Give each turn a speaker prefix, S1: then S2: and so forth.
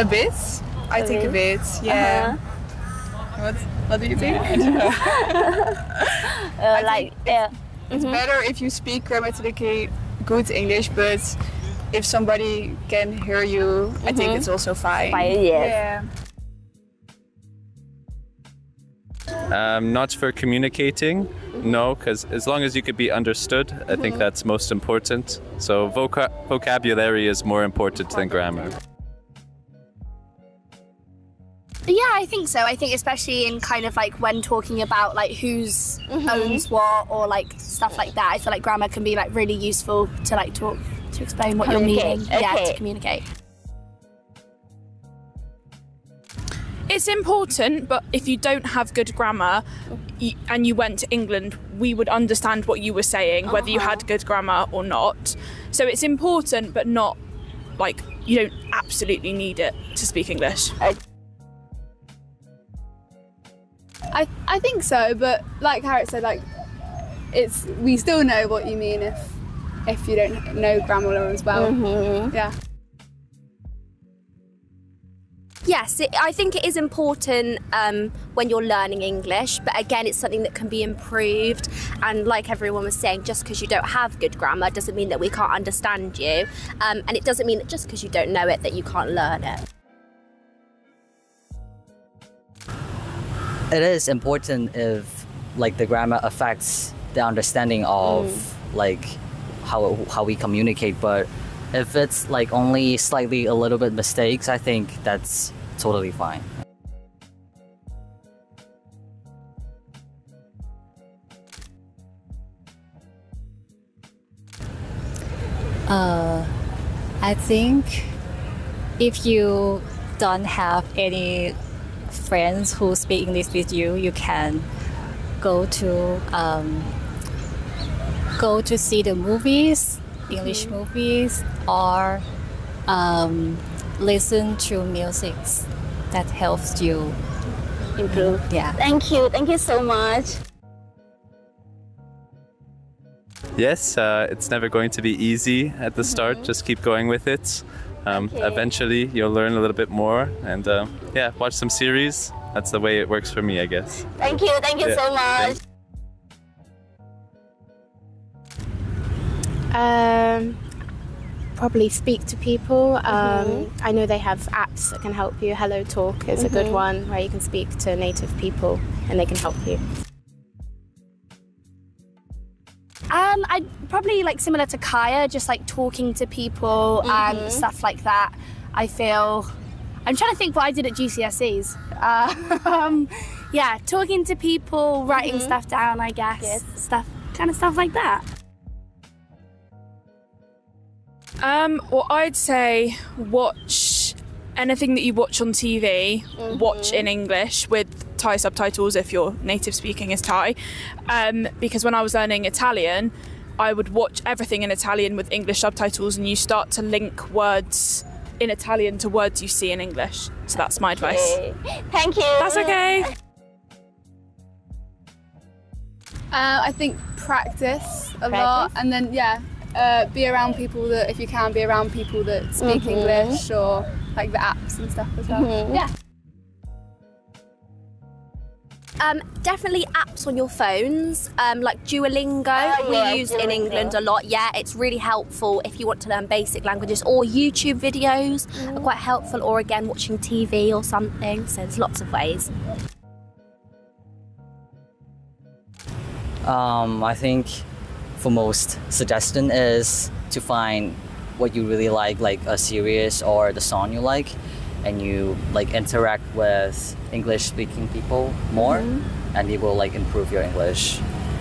S1: A bit. I think a bit. Yeah. What do you think? It's better if you speak grammatically good English, but if somebody can hear you, I think it's also fine.
S2: Yes.
S1: Yeah.
S3: Not for communicating, no, because as long as you could be understood, I think that's most important. So vocabulary is more important than grammar.
S2: Yeah, I think so. I think especially in kind of like when talking about like who's owns what or like stuff like that, I feel like grammar can be like really useful to like talk, to explain what you're meaning.
S4: Okay.
S2: Yeah, to communicate.
S5: It's important, but if you don't have good grammar and you went to England, we would understand what you were saying, whether you had good grammar or not. So it's important, but not like you don't absolutely need it to speak English.
S6: I think so, but like Harriet said, like we still know what you mean if you don't know grammar as well. Yeah.
S2: Yes, I think it is important when you're learning English, but again, it's something that can be improved. And like everyone was saying, just because you don't have good grammar doesn't mean that we can't understand you. And it doesn't mean that just because you don't know it that you can't learn it.
S7: It is important if like the grammar affects the understanding of like how we communicate, but if it's like only slightly a little bit mistakes, I think that's totally fine.
S4: I think if you don't have any friends who speak English with you, you can go to see the movies, English movies, or listen to music that helps you
S2: improve.
S4: Yeah.
S2: Thank you so much.
S3: Yes, it's never going to be easy at the start. Just keep going with it. Eventually you'll learn a little bit more, and yeah, watch some series. That's the way it works for me, I guess.
S2: Thank you so much.
S8: Probably speak to people. I know they have apps that can help you. Hello Talk is a good one where you can speak to native people and they can help you.
S2: I'd probably like similar to Kaya, just like talking to people and stuff like that. I'm trying to think what I did at GCSEs. Yeah, talking to people, writing stuff down, I guess.
S8: Yes.
S2: Kind of stuff like that.
S5: Well, I'd say watch anything that you watch on TV, watch in English with Thai subtitles if your native speaking is Thai. Because when I was learning Italian, I would watch everything in Italian with English subtitles, and you start to link words in Italian to words you see in English. So that's my advice.
S2: Thank you.
S5: That's okay.
S6: I think practice a lot, and then be around people that, if you can, be around people that speak English, or like the apps and stuff as well. Yeah.
S2: Definitely apps on your phones, like Duolingo, we use in England a lot. Yeah, it's really helpful if you want to learn basic languages, or YouTube videos are quite helpful, or again watching TV or something. So there's lots of ways.
S7: I think for most suggestion is to find what you really like a series or the song you like, and you like interact with English speaking people more, and it will like improve your English.